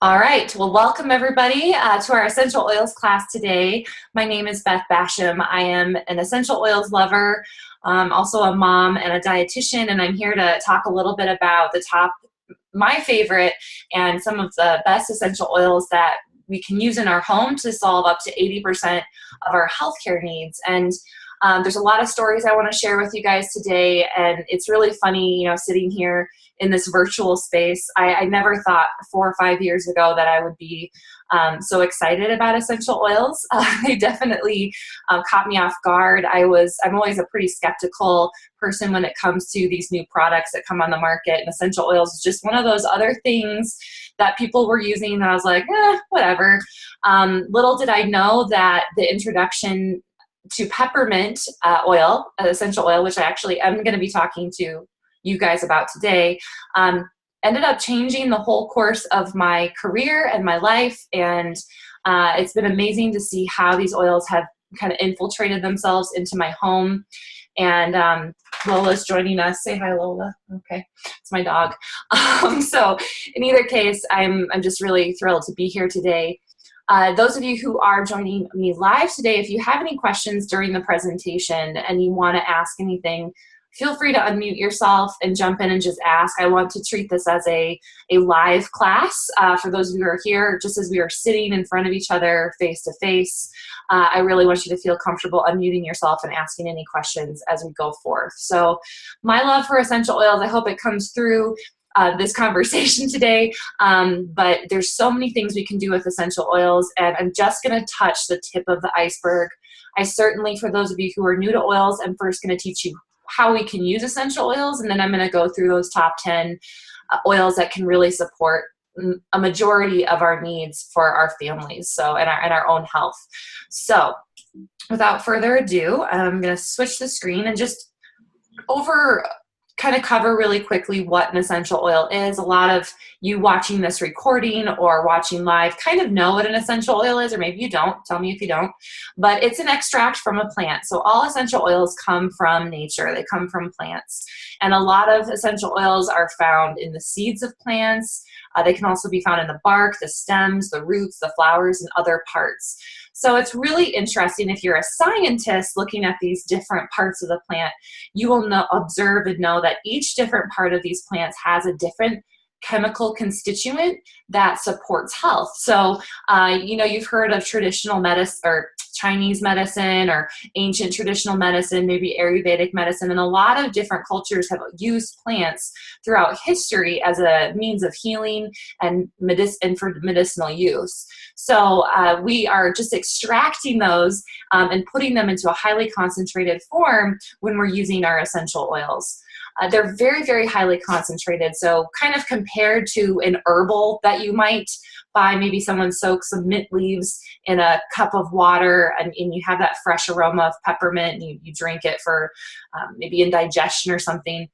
All right, well, welcome everybody to our essential oils class today. My name is Beth Basham. I am an essential oils lover, also a mom and a dietitian, and I'm here to talk a little bit about my favorite and some of the best essential oils that we can use in our home to solve up to 80% of our healthcare needs. And there's a lot of stories I want to share with you guys today, and it's really funny, sitting here in this virtual space. I never thought 4 or 5 years ago that I would be so excited about essential oils. They definitely caught me off guard. I'm always a pretty skeptical person when it comes to these new products that come on the market, and essential oils is just one of those other things that people were using that I was like, whatever. Little did I know that the introduction to peppermint oil, essential oil, which I actually am going to be talking to you guys about today, ended up changing the whole course of my career and my life. And it's been amazing to see how these oils have kind of infiltrated themselves into my home. And Lola's joining us. Say hi, Lola. Okay, it's my dog. So in either case, I'm just really thrilled to be here today. Those of you who are joining me live today, if you have any questions during the presentation and you want to ask anything, feel free to unmute yourself and jump in and just ask. I want to treat this as a live class for those of you who are here, just as we are sitting in front of each other face to face. I really want you to feel comfortable unmuting yourself and asking any questions as we go forth. So my love for essential oils, I hope it comes through this conversation today, but there's so many things we can do with essential oils, and I'm just going to touch the tip of the iceberg. I certainly, for those of you who are new to oils, I'm first going to teach you how we can use essential oils, and then I'm going to go through those top 10 oils that can really support a majority of our needs for our families, so and our own health. So without further ado, I'm going to switch the screen and just kind of cover really quickly what an essential oil is. A lot of you watching this recording or watching live kind of know what an essential oil is, or maybe you don't. Tell me if you don't. But it's an extract from a plant. So all essential oils come from nature. They come from plants. And a lot of essential oils are found in the seeds of plants. They can also be found in the bark, the stems, the roots, the flowers, and other parts. So it's really interesting if you're a scientist looking at these different parts of the plant, you will observe and know that each different part of these plants has a different chemical constituent that supports health. So, you've heard of traditional medicine or Chinese medicine or ancient traditional medicine, maybe Ayurvedic medicine, and a lot of different cultures have used plants throughout history as a means of healing and for medicinal use. So we are just extracting those and putting them into a highly concentrated form when we're using our essential oils. They're very, very highly concentrated. So kind of compared to an herbal that you might buy, maybe someone soaks some mint leaves in a cup of water and you have that fresh aroma of peppermint and you drink it for maybe indigestion or something.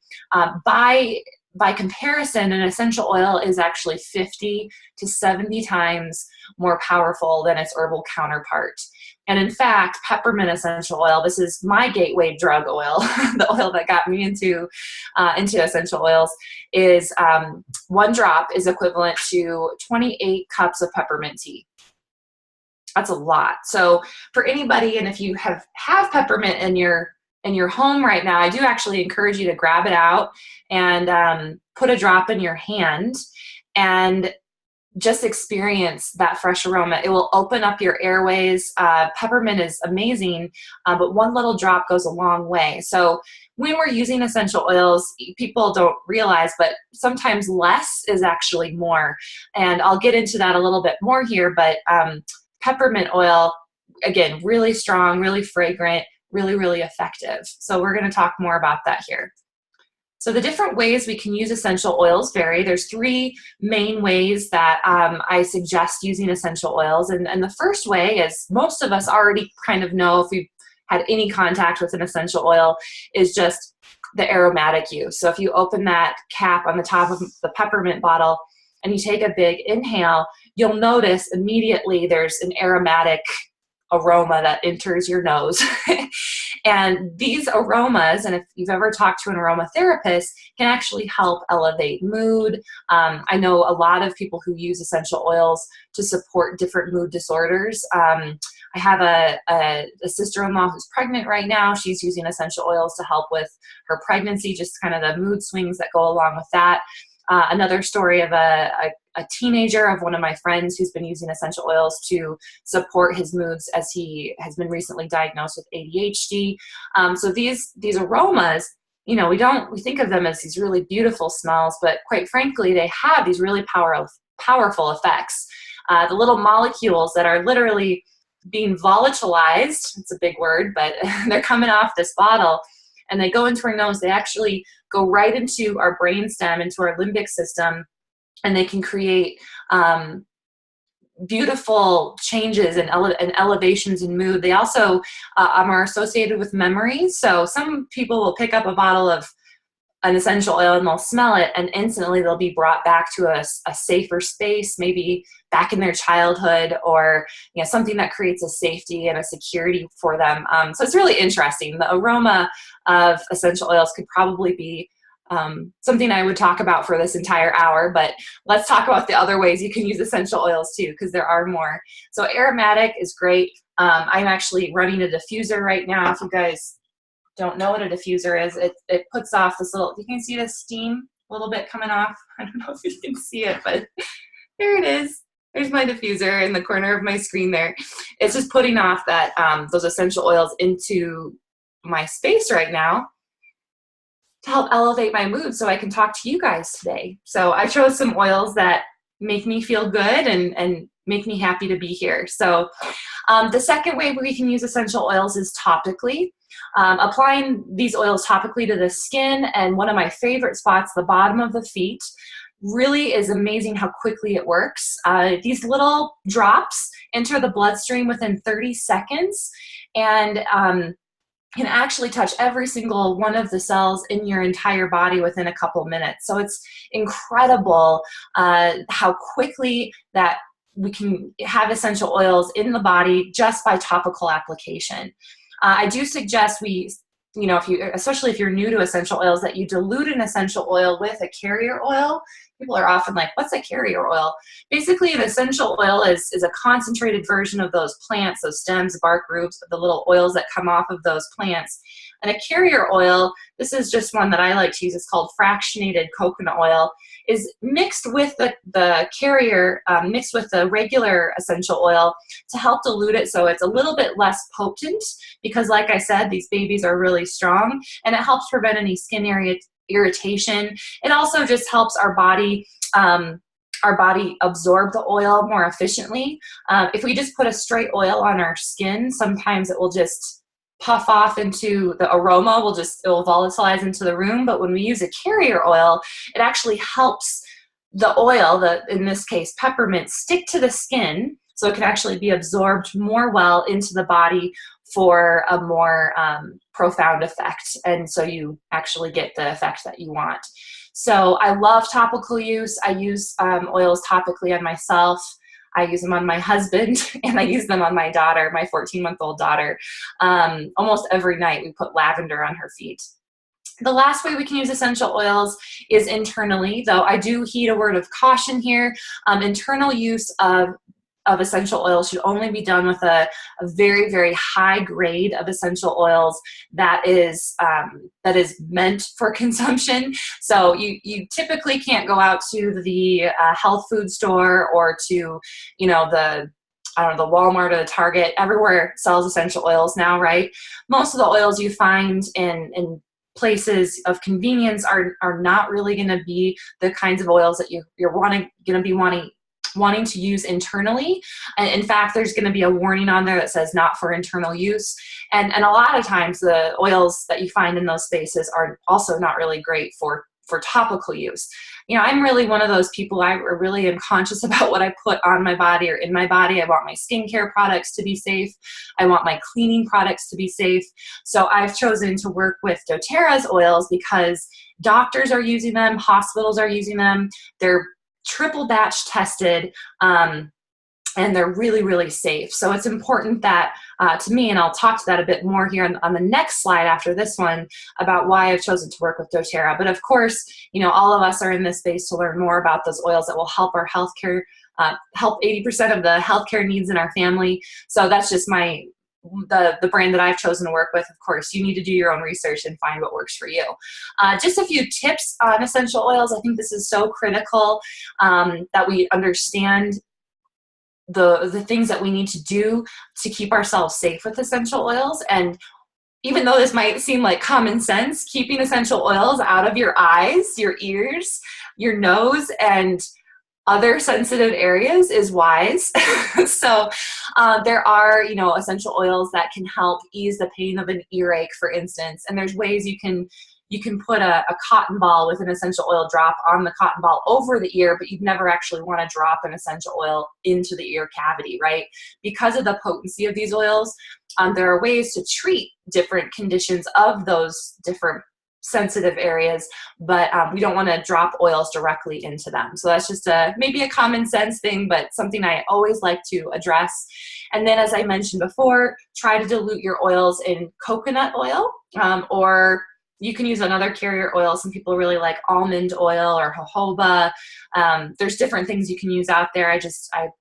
By comparison, an essential oil is actually 50 to 70 times more powerful than its herbal counterpart. And in fact, peppermint essential oil, this is my gateway drug oil, the oil that got me into essential oils, is 1 drop is equivalent to 28 cups of peppermint tea. That's a lot. So for anybody, and if you have peppermint in your home right now, I do actually encourage you to grab it out and put a drop in your hand and just experience that fresh aroma. It will open up your airways. Peppermint is amazing, but 1 little drop goes a long way. So when we're using essential oils, people don't realize, but sometimes less is actually more. And I'll get into that a little bit more here, but peppermint oil, again, really strong, really fragrant, really, really effective. So we're going to talk more about that here. So the different ways we can use essential oils vary. There's 3 main ways that I suggest using essential oils. And the first way, is most of us already kind of know if we've had any contact with an essential oil, is just the aromatic use. So if you open that cap on the top of the peppermint bottle and you take a big inhale, you'll notice immediately there's an aromatic aroma that enters your nose. And these aromas, and if you've ever talked to an aromatherapist, can actually help elevate mood. I know a lot of people who use essential oils to support different mood disorders. I have a sister-in-law who's pregnant right now. She's using essential oils to help with her pregnancy, just kind of the mood swings that go along with that. Another story of a teenager of one of my friends who's been using essential oils to support his moods as he has been recently diagnosed with ADHD. So these aromas, you know, we think of them as these really beautiful smells, but quite frankly, they have these really powerful effects. The little molecules that are literally being volatilized, it's a big word, but they're coming off this bottle and they go into our nose. They actually go right into our brainstem, into our limbic system, and they can create beautiful changes and elevations in mood. They also are associated with memory. So some people will pick up a bottle of an essential oil and they'll smell it, and instantly they'll be brought back to a safer space, maybe back in their childhood, or you know, something that creates a safety and a security for them. So it's really interesting. The aroma of essential oils could probably be something I would talk about for this entire hour, but let's talk about the other ways you can use essential oils too, because there are more. So aromatic is great. I'm actually running a diffuser right now. If you guys don't know what a diffuser is, it puts off this little, you can see the steam a little bit coming off. I don't know if you can see it, but there it is. There's my diffuser in the corner of my screen there. It's just putting off that those essential oils into my space right now to help elevate my mood so I can talk to you guys today. So I chose some oils that make me feel good and make me happy to be here. So the second way we can use essential oils is topically. Applying these oils topically to the skin, and one of my favorite spots, the bottom of the feet, really is amazing how quickly it works. These little drops enter the bloodstream within 30 seconds and can actually touch every single one of the cells in your entire body within a couple minutes. So it's incredible how quickly that we can have essential oils in the body just by topical application. I do suggest especially if you're new to essential oils, that you dilute an essential oil with a carrier oil. People are often like, what's a carrier oil? Basically, an essential oil is a concentrated version of those plants, those stems, bark, roots, the little oils that come off of those plants. And a carrier oil, this is just one that I like to use, it's called fractionated coconut oil, is mixed with the carrier, mixed with the regular essential oil to help dilute it so it's a little bit less potent, because like I said, these babies are really strong, and it helps prevent any skin irritation. It also just helps our body absorb the oil more efficiently. If we just put a straight oil on our skin, sometimes it will just puff off into the aroma, it will volatilize into the room. But when we use a carrier oil, it actually helps the oil, in this case peppermint, stick to the skin, so it can actually be absorbed more well into the body for a more profound effect. And so you actually get the effect that you want. So I love topical use. I use oils topically on myself. I use them on my husband, and I use them on my daughter, my 14-month-old daughter. Almost every night we put lavender on her feet. The last way we can use essential oils is internally, though I do heed a word of caution here. Internal use of essential oils should only be done with a very, very high grade of essential oils that is meant for consumption. So you typically can't go out to the health food store or to, the Walmart or the Target. Everywhere sells essential oils now, right? Most of the oils you find in places of convenience are not really going to be the kinds of oils that you're wanting to use internally. And in fact, there's going to be a warning on there that says not for internal use. And a lot of times the oils that you find in those spaces are also not really great for topical use. I'm really one of those people, I really am conscious about what I put on my body or in my body. I want my skincare products to be safe. I want my cleaning products to be safe. So I've chosen to work with doTERRA's oils because doctors are using them, hospitals are using them. They're triple batch tested. and they're really, really safe. So it's important that, to me, and I'll talk to that a bit more here on the next slide after this one about why I've chosen to work with doTERRA. But of course, you know, all of us are in this space to learn more about those oils that will help our healthcare, help 80% of the healthcare needs in our family. So that's just the brand that I've chosen to work with. Of course, you need to do your own research and find what works for you. Just a few tips on essential oils. I think this is so critical that we understand the things that we need to do to keep ourselves safe with essential oils. And even though this might seem like common sense, keeping essential oils out of your eyes, your ears, your nose, and other sensitive areas is wise. So there are, you know, essential oils that can help ease the pain of an earache, for instance. And there's ways you can put a cotton ball with an essential oil drop on the cotton ball over the ear, but you'd never actually want to drop an essential oil into the ear cavity, right? Because of the potency of these oils, there are ways to treat different conditions of those different sensitive areas, but we don't want to drop oils directly into them. So that's just maybe a common sense thing, but something I always like to address. And then, as I mentioned before, try to dilute your oils in coconut oil, or you can use another carrier oil. Some people really like almond oil or jojoba. There's different things you can use out there. I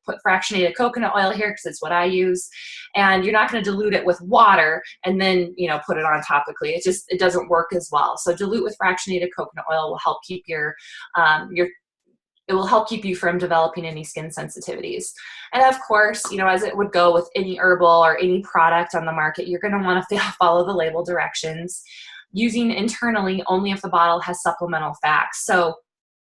put fractionated coconut oil here because it's what I use. And you're not going to dilute it with water and then, you know, put it on topically. It doesn't work as well. So dilute with fractionated coconut oil will help keep it will help keep you from developing any skin sensitivities. And of course, you know, as it would go with any herbal or any product on the market, you're going to want to follow the label directions. Using internally only if the bottle has supplemental facts. So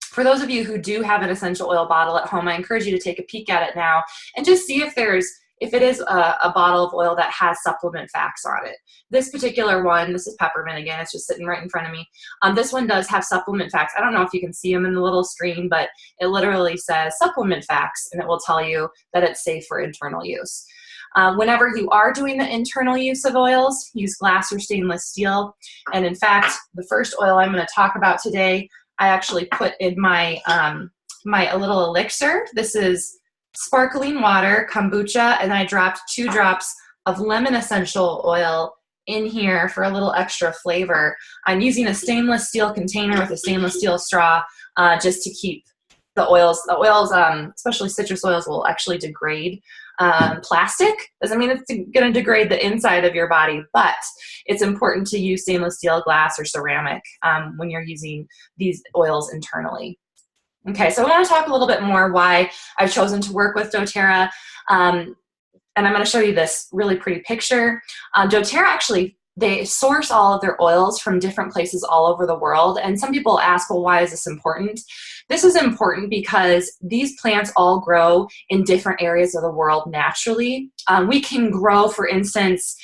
for those of you who do have an essential oil bottle at home, I encourage you to take a peek at it now and just see if it is a bottle of oil that has supplement facts on it. This particular one, this is Peppermint again, it's just sitting right in front of me. This one does have supplement facts. I don't know if you can see them in the little screen, but it literally says supplement facts, and it will tell you that it's safe for internal use. Whenever you are doing the internal use of oils, use glass or stainless steel. And in fact, the first oil I'm going to talk about today, I actually put in my a little elixir. This is sparkling water, kombucha, and I dropped 2 drops of lemon essential oil in here for a little extra flavor. I'm using a stainless steel container with a stainless steel straw just to keep the oils, especially citrus oils, will actually degrade. Plastic doesn't mean it's going to degrade the inside of your body, but it's important to use stainless steel, glass, or ceramic when you're using these oils internally. Okay, so I want to talk a little bit more why I've chosen to work with doTERRA, and I'm going to show you this really pretty picture. doTERRA actually, they source all of their oils from different places all over the world, and some people ask, well, why is this important? This is important because these plants all grow in different areas of the world naturally. We can grow, for instance,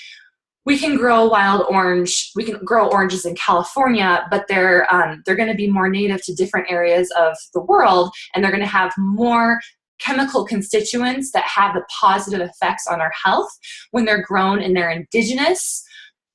we can grow wild orange. We can grow oranges in California, but they're going to be more native to different areas of the world, and they're going to have more chemical constituents that have the positive effects on our health when they're grown in their indigenous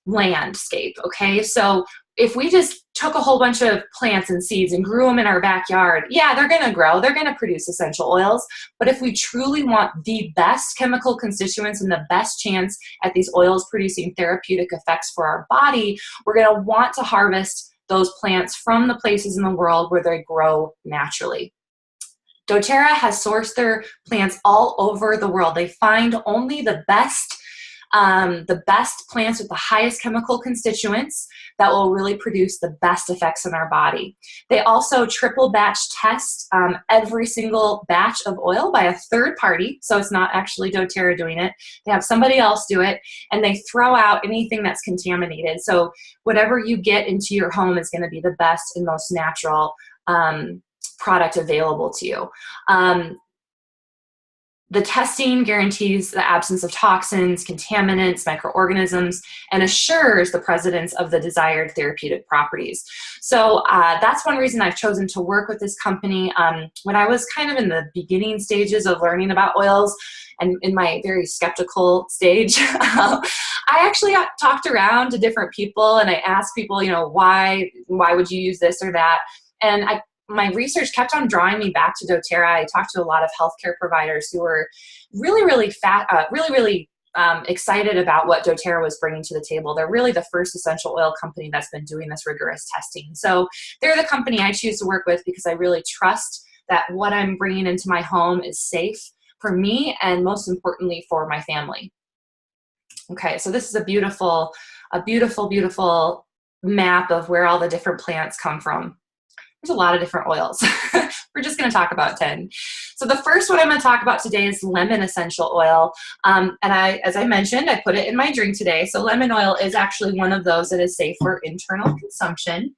landscape. Okay, so if we just took a whole bunch of plants and seeds and grew them in our backyard, yeah, they're going to grow, they're going to produce essential oils. But if we truly want the best chemical constituents and the best chance at these oils producing therapeutic effects for our body, we're going to want to harvest those plants from the places in the world where they grow naturally. doTERRA has sourced their plants all over the world. They find only the best plants with the highest chemical constituents that will really produce the best effects in our body. They also triple batch test every single batch of oil by a third party, so it's not actually doTERRA doing it. They have somebody else do it, and they throw out anything that's contaminated. So whatever you get into your home is going to be the best and most natural product available to you. The testing guarantees the absence of toxins, contaminants, microorganisms, and assures the presence of the desired therapeutic properties. So that's one reason I've chosen to work with this company. When I was kind of in the beginning stages of learning about oils and in my very skeptical stage, I actually talked around to different people and I asked people, you know, why would you use this or that? And my research kept on drawing me back to doTERRA. I talked to a lot of healthcare providers who were really excited about what doTERRA was bringing to the table. They're really the first essential oil company that's been doing this rigorous testing. So they're the company I choose to work with because I really trust that what I'm bringing into my home is safe for me and most importantly for my family. Okay, so this is a beautiful, beautiful map of where all the different plants come from. There's a lot of different oils. We're just going to talk about 10. So the first one I'm going to talk about today is lemon essential oil. And as I mentioned, I put it in my drink today. So lemon oil is actually one of those that is safe for internal consumption.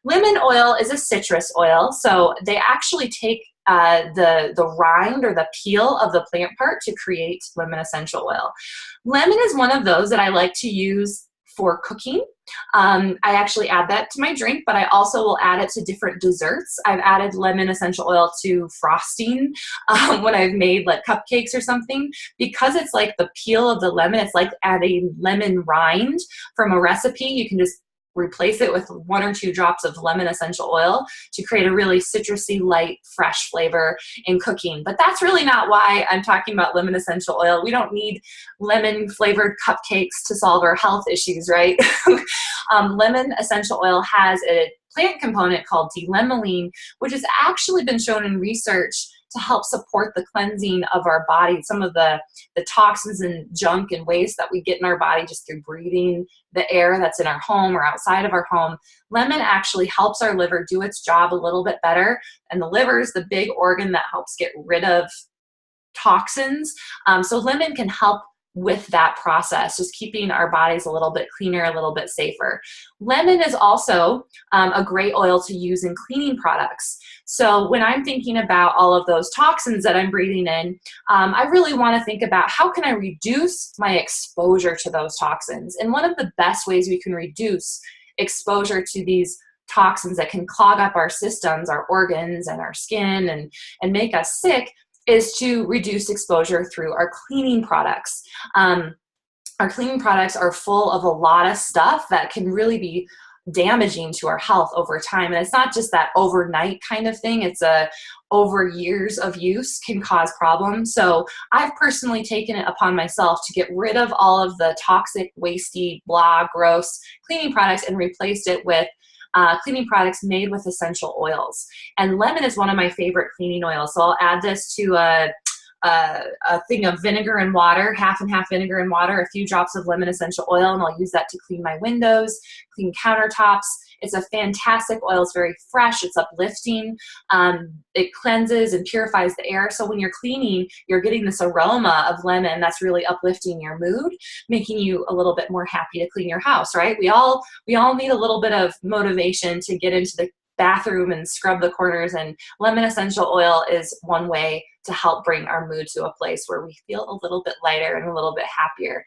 Lemon oil is a citrus oil. So they actually take the rind or the peel of the plant part to create lemon essential oil. Lemon is one of those that I like to use for cooking. I actually add that to my drink, but I also will add it to different desserts. I've added lemon essential oil to frosting when I've made like cupcakes or something, because it's like the peel of the lemon. It's like adding lemon rind from a recipe. You can just replace it with 1 or 2 drops of lemon essential oil to create a really citrusy, light, fresh flavor in cooking. But that's really not why I'm talking about lemon essential oil. We don't need lemon flavored cupcakes to solve our health issues, right? Lemon essential oil has a plant component called D-limonene, which has actually been shown in research to help support the cleansing of our body, some of the toxins and junk and waste that we get in our body just through breathing the air that's in our home or outside of our home. Lemon actually helps our liver do its job a little bit better, and the liver is the big organ that helps get rid of toxins. So lemon can help with that process, just keeping our bodies a little bit cleaner, a little bit safer. Lemon is also a great oil to use in cleaning products. So when I'm thinking about all of those toxins that I'm breathing in, I really want to think about how can I reduce my exposure to those toxins. And one of the best ways we can reduce exposure to these toxins that can clog up our systems, our organs and our skin and make us sick is to reduce exposure through our cleaning products. Our cleaning products are full of a lot of stuff that can really be damaging to our health over time. And it's not just that overnight kind of thing. It's over years of use can cause problems. So I've personally taken it upon myself to get rid of all of the toxic, wasty, blah, gross cleaning products and replaced it with cleaning products made with essential oils. And lemon is one of my favorite cleaning oils. So I'll add this to a thing of vinegar and water, half and half vinegar and water, a few drops of lemon essential oil, and I'll use that to clean my windows, clean countertops. It's a fantastic oil. It's very fresh. It's uplifting. It cleanses and purifies the air. So when you're cleaning, you're getting this aroma of lemon that's really uplifting your mood, making you a little bit more happy to clean your house, right? We all need a little bit of motivation to get into the bathroom and scrub the corners, and lemon essential oil is one way to help bring our mood to a place where we feel a little bit lighter and a little bit happier.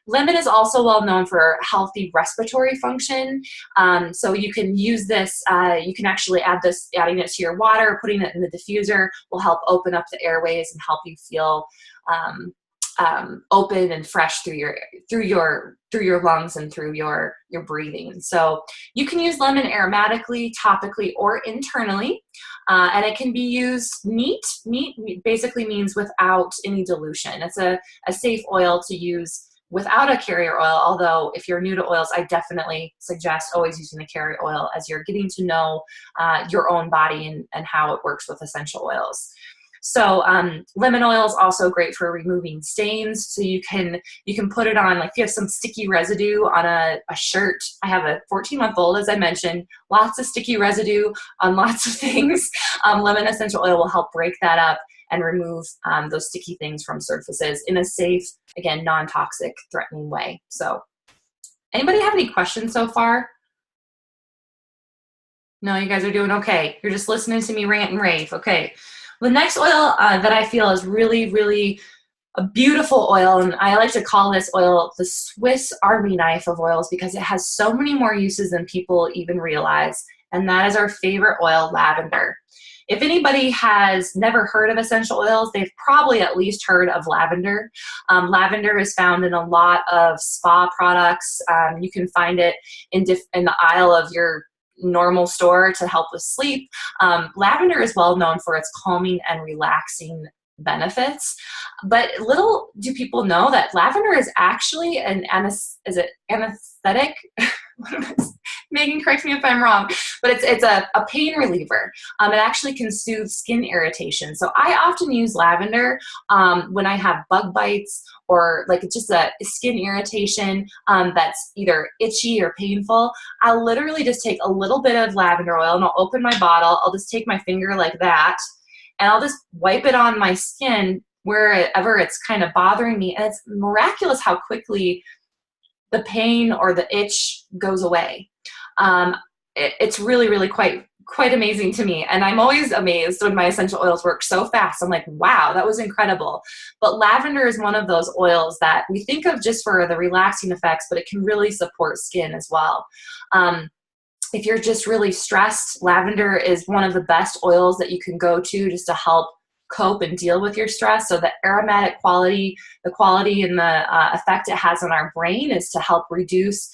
Lemon is also well known for healthy respiratory function. So you can use this, you can actually adding it to your water, putting it in the diffuser will help open up the airways and help you feel open and fresh through your lungs and through your breathing. So you can use lemon aromatically, topically, or internally, and it can be used neat. Neat basically means without any dilution. It's a safe oil to use without a carrier oil, although if you're new to oils, I definitely suggest always using the carrier oil as you're getting to know your own body and how it works with essential oils. So lemon oil is also great for removing stains. So you can put it on, like if you have some sticky residue on a shirt. I have a 14-month-old, as I mentioned, lots of sticky residue on lots of things. Lemon essential oil will help break that up and remove those sticky things from surfaces in a safe, again, non-toxic, threatening way. So anybody have any questions so far? No, you guys are doing okay. You're just listening to me rant and rave. Okay. The next oil that I feel is really, really a beautiful oil, and I like to call this oil the Swiss Army knife of oils because it has so many more uses than people even realize, and that is our favorite oil, lavender. If anybody has never heard of essential oils, they've probably at least heard of lavender. Lavender is found in a lot of spa products. You can find it in the aisle of your normal store to help with sleep. Lavender is well known for its calming and relaxing benefits, but little do people know that lavender is actually an anesthetic? Megan, correct me if I'm wrong, but it's a pain reliever. It actually can soothe skin irritation. So I often use lavender when I have bug bites or like just a skin irritation that's either itchy or painful. I'll literally just take a little bit of lavender oil and I'll open my bottle. I'll just take my finger like that and I'll just wipe it on my skin wherever it's kind of bothering me. And it's miraculous how quickly the pain or the itch goes away. It's really, really quite amazing to me. And I'm always amazed when my essential oils work so fast. I'm like, wow, that was incredible. But lavender is one of those oils that we think of just for the relaxing effects, but it can really support skin as well. If you're just really stressed, lavender is one of the best oils that you can go to just to help cope and deal with your stress. So the aromatic quality, the quality and the effect it has on our brain is to help reduce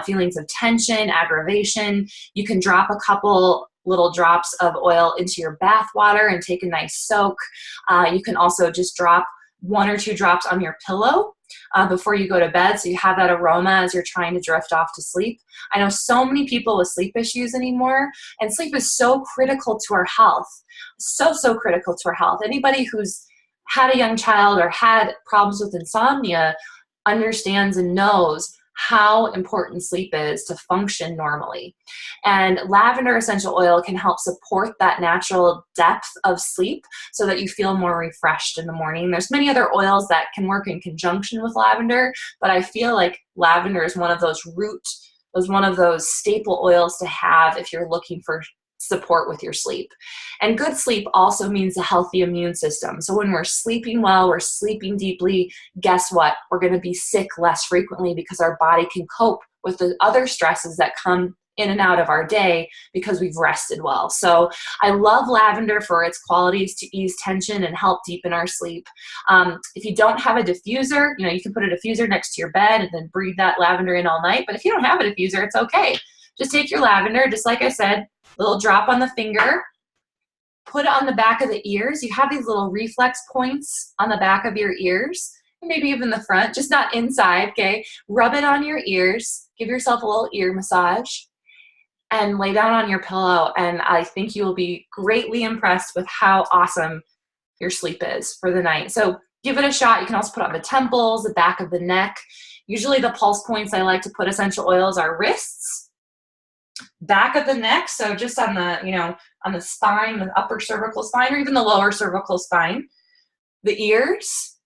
feelings of tension, aggravation. You can drop a couple little drops of oil into your bath water and take a nice soak. You can also just drop 1 or 2 drops on your pillow before you go to bed, so you have that aroma as you're trying to drift off to sleep. I know so many people with sleep issues anymore, and sleep is so critical to our health. So critical to our health. Anybody who's had a young child or had problems with insomnia understands and knows how important sleep is to function normally. And lavender essential oil can help support that natural depth of sleep so that you feel more refreshed in the morning. There's many other oils that can work in conjunction with lavender, but I feel like lavender is one of those staple oils to have if you're looking for support with your sleep. And good sleep also means a healthy immune system. So when we're sleeping well, we're sleeping deeply, guess what? We're going to be sick less frequently because our body can cope with the other stresses that come in and out of our day because we've rested well. So I love lavender for its qualities to ease tension and help deepen our sleep. If you don't have a diffuser, you can put a diffuser next to your bed and then breathe that lavender in all night. But if you don't have a diffuser, it's okay. Just take your lavender, just like I said, little drop on the finger, put it on the back of the ears. You have these little reflex points on the back of your ears, and maybe even the front, just not inside, okay? Rub it on your ears, give yourself a little ear massage, and lay down on your pillow, and I think you will be greatly impressed with how awesome your sleep is for the night. So give it a shot. You can also put it on the temples, the back of the neck. Usually the pulse points I like to put essential oils are wrists, back of the neck, so just on the, on the spine, the upper cervical spine, or even the lower cervical spine, the ears,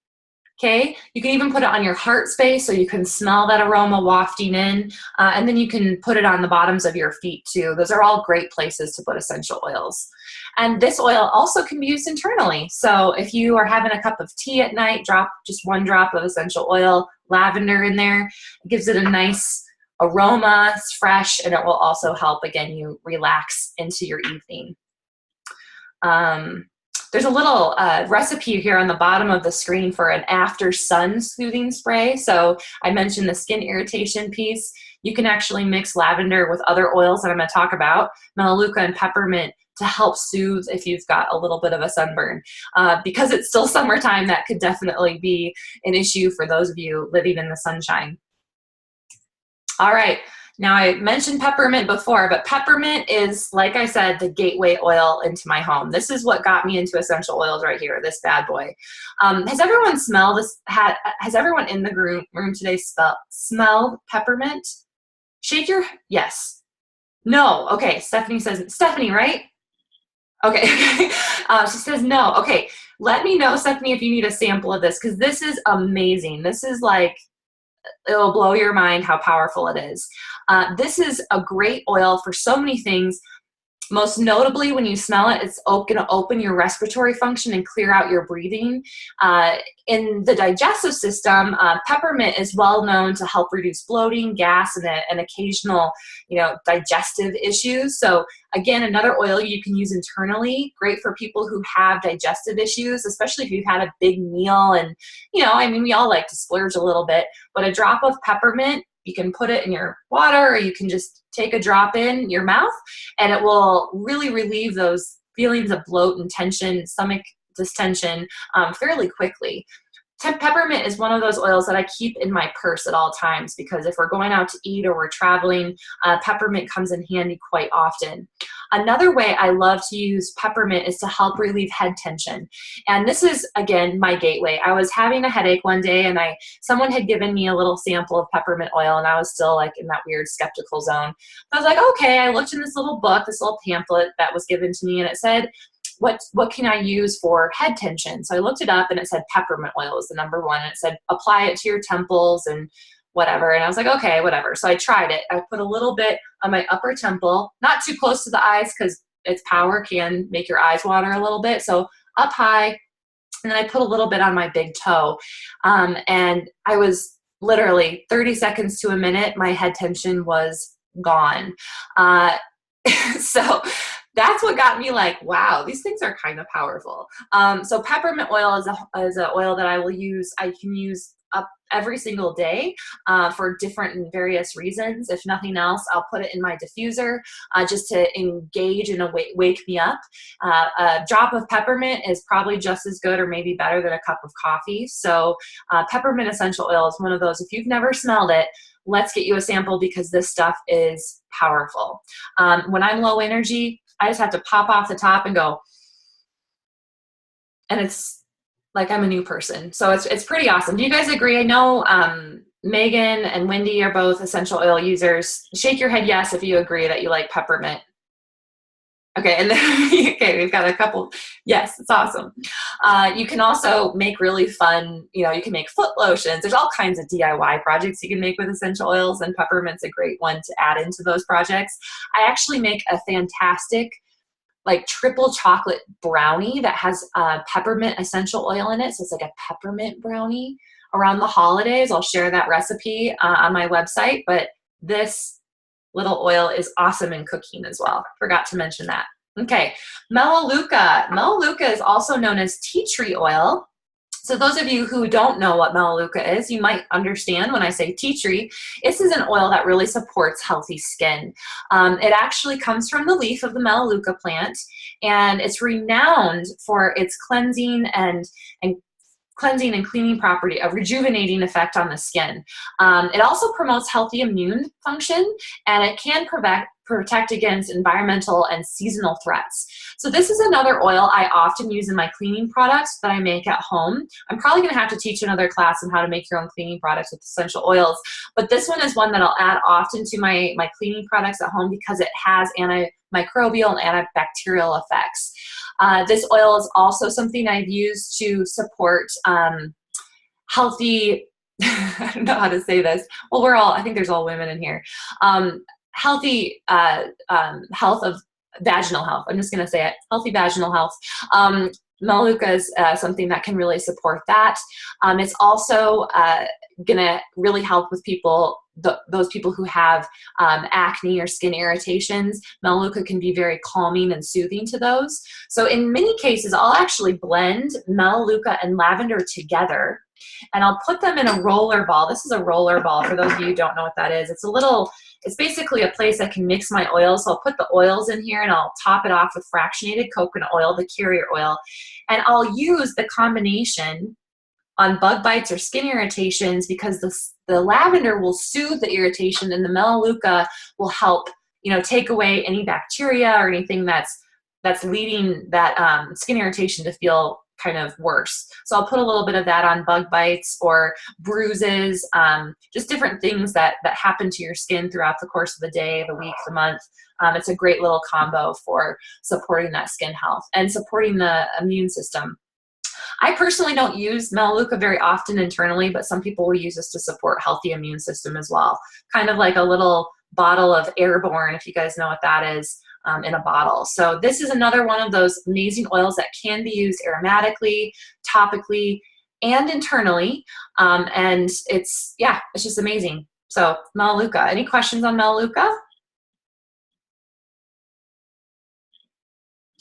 okay? You can even put it on your heart space so you can smell that aroma wafting in, and then you can put it on the bottoms of your feet too. Those are all great places to put essential oils. And this oil also can be used internally. So if you are having a cup of tea at night, drop just 1 drop of essential oil, lavender in there. It gives it a nice aroma, it's fresh, and it will also help, again, you relax into your evening. There's a little recipe here on the bottom of the screen for an after sun soothing spray. So I mentioned the skin irritation piece. You can actually mix lavender with other oils that I'm going to talk about, Melaleuca and Peppermint, to help soothe if you've got a little bit of a sunburn. Because it's still summertime, that could definitely be an issue for those of you living in the sunshine. All right, now I mentioned peppermint before, but peppermint is, like I said, the gateway oil into my home. This is what got me into essential oils right here, this bad boy. Has everyone smelled this? Has everyone in the room today smelled peppermint? Shake your, yes. No, okay, Stephanie says, Stephanie, right? Okay, she says no. Okay, let me know, Stephanie, if you need a sample of this, because this is amazing. This is like, it'll blow your mind how powerful it is. This is a great oil for so many things. Most notably, when you smell it, it's going to open your respiratory function and clear out your breathing. In the digestive system, peppermint is well known to help reduce bloating, gas, and occasional, digestive issues. So again, another oil you can use internally, great for people who have digestive issues, especially if you've had a big meal and, we all like to splurge a little bit, but a drop of peppermint You can put it in your water, or you can just take a drop in your mouth, and it will really relieve those feelings of bloat and tension, stomach distension, fairly quickly. Peppermint is one of those oils that I keep in my purse at all times, because if we're going out to eat or we're traveling, peppermint comes in handy quite often. Another way I love to use peppermint is to help relieve head tension. And this is, again, my gateway. I was having a headache one day, and someone had given me a little sample of peppermint oil, and I was still like in that weird skeptical zone. I was like, okay, I looked in this little book, this little pamphlet that was given to me, and it said, what can I use for head tension? So I looked it up, and it said peppermint oil was the number one. And it said, apply it to your temples and whatever. And I was like, okay, whatever. So I tried it. I put a little bit on my upper temple, not too close to the eyes, because its power can make your eyes water a little bit. So up high, and then I put a little bit on my big toe. And I was literally 30 seconds to a minute, my head tension was gone. So that's what got me like, wow, these things are kind of powerful. So peppermint oil is an oil that I can use up every single day for different and various reasons. If nothing else, I'll put it in my diffuser just to engage and wake me up. A drop of peppermint is probably just as good or maybe better than a cup of coffee. So peppermint essential oil is one of those. If you've never smelled it, let's get you a sample, because this stuff is powerful. When I'm low energy, I just have to pop off the top and go, and it's like I'm a new person. So it's pretty awesome. Do you guys agree? I know Megan and Wendy are both essential oil users. Shake your head yes if you agree that you like peppermint. Okay, and then, okay, we've got a couple. Yes, it's awesome. You can also make really fun, you can make foot lotions. There's all kinds of DIY projects you can make with essential oils, and peppermint's a great one to add into those projects. I actually make a fantastic like triple chocolate brownie that has peppermint essential oil in it. So it's like a peppermint brownie. Around the holidays, I'll share that recipe on my website, but this little oil is awesome in cooking as well. Forgot to mention that. Okay, Melaleuca. Melaleuca is also known as tea tree oil. So those of you who don't know what Melaleuca is, you might understand when I say tea tree. This is an oil that really supports healthy skin. It actually comes from the leaf of the Melaleuca plant, and it's renowned for its cleansing and cleaning property, a rejuvenating effect on the skin. It also promotes healthy immune function, and it can protect against environmental and seasonal threats. So this is another oil I often use in my cleaning products that I make at home. I'm probably gonna have to teach another class on how to make your own cleaning products with essential oils, but this one is one that I'll add often to my cleaning products at home because it has antimicrobial and antibacterial effects. This oil is also something I've used to support healthy, I don't know how to say this. Well, I think there's all women in here. Healthy health of vaginal health. I'm just going to say it. Healthy vaginal health. Melaleuca is something that can really support that. It's also going to really help with those people who have acne or skin irritations. Melaleuca can be very calming and soothing to those. So in many cases, I'll actually blend Melaleuca and lavender together, and I'll put them in a roller ball. This is a roller ball for those of you who don't know what that is. It's basically a place I can mix my oils. So I'll put the oils in here, and I'll top it off with fractionated coconut oil, the carrier oil, and I'll use the combination on bug bites or skin irritations, because the lavender will soothe the irritation, and the Melaleuca will help, take away any bacteria or anything that's leading that skin irritation to feel kind of worse. So I'll put a little bit of that on bug bites or bruises, just different things that happen to your skin throughout the course of the day, the week, the month. It's a great little combo for supporting that skin health and supporting the immune system. I personally don't use Melaleuca very often internally, but some people will use this to support healthy immune system as well. Kind of like a little bottle of Airborne, if you guys know what that is, in a bottle. So this is another one of those amazing oils that can be used aromatically, topically, and internally. And it's just amazing. So Melaleuca. Any questions on Melaleuca?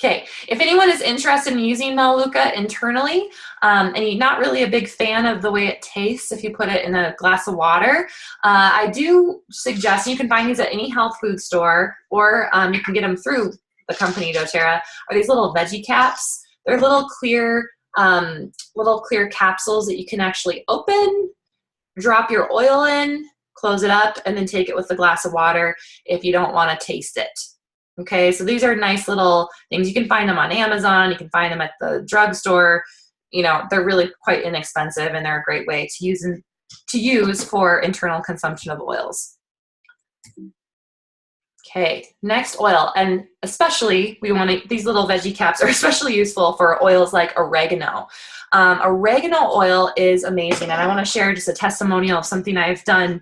Okay, if anyone is interested in using Melaleuca internally, and you're not really a big fan of the way it tastes if you put it in a glass of water, I do suggest, you can find these at any health food store, or you can get them through the company doTERRA, are these little veggie caps. They're little clear capsules that you can actually open, drop your oil in, close it up, and then take it with a glass of water if you don't want to taste it. Okay, so these are nice little things. You can find them on Amazon. You can find them at the drugstore. You know, they're really quite inexpensive, and they're a great way to use for internal consumption of oils. Okay, next oil, and especially these little veggie caps are especially useful for oils like oregano. Oregano oil is amazing, and I want to share just a testimonial of something I've done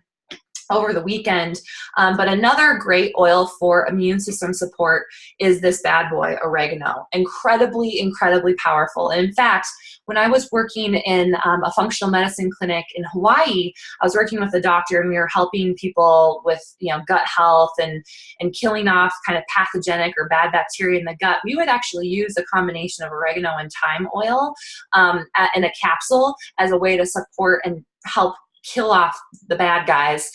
over the weekend. But another great oil for immune system support is this bad boy, oregano. Incredibly, incredibly powerful. And in fact, when I was working in a functional medicine clinic in Hawaii, I was working with a doctor, and we were helping people with gut health and killing off kind of pathogenic or bad bacteria in the gut. We would actually use a combination of oregano and thyme oil in a capsule as a way to support and help kill off the bad guys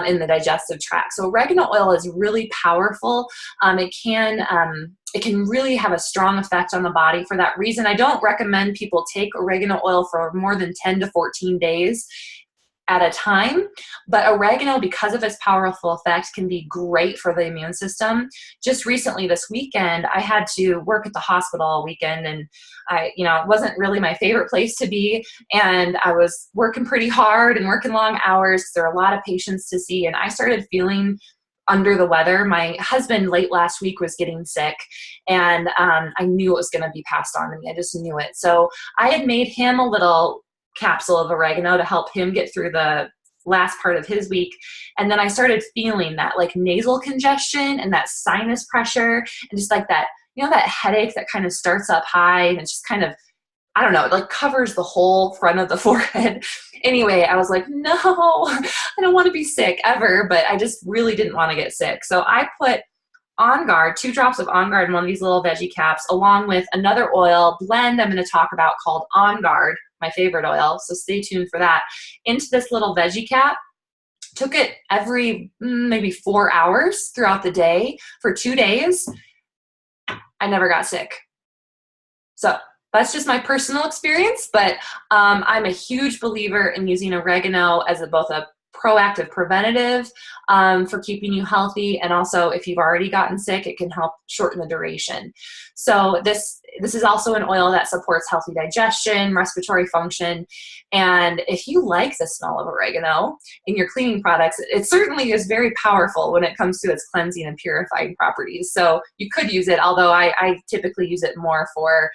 in the digestive tract. So oregano oil is really powerful. It can really have a strong effect on the body. For that reason, I don't recommend people take oregano oil for more than 10 to 14 days at a time, but oregano, because of its powerful effect, can be great for the immune system. Just recently this weekend, I had to work at the hospital all weekend, and it wasn't really my favorite place to be, and I was working pretty hard and working long hours. There are a lot of patients to see, and I started feeling under the weather. My husband late last week was getting sick, and I knew it was going to be passed on to me. I just knew it. So I had made him a little capsule of oregano to help him get through the last part of his week. And then I started feeling that like nasal congestion and that sinus pressure, and just like that, that headache that kind of starts up high, and it's just kind of, I don't know, it like covers the whole front of the forehead. Anyway, I was like, no, I don't want to be sick ever, but I just really didn't want to get sick. So I put Onguard, 2 drops of Onguard in one of these little veggie caps, along with another oil blend I'm going to talk about called Onguard, my favorite oil, so stay tuned for that, into this little veggie cap. Took it every maybe 4 hours throughout the day for 2 days. I never got sick. So that's just my personal experience, but I'm a huge believer in using oregano as both a proactive preventative for keeping you healthy, and also if you've already gotten sick, it can help shorten the duration. So this is also an oil that supports healthy digestion, respiratory function, and if you like the smell of oregano in your cleaning products, it certainly is very powerful when it comes to its cleansing and purifying properties. So you could use it, although I typically use it more for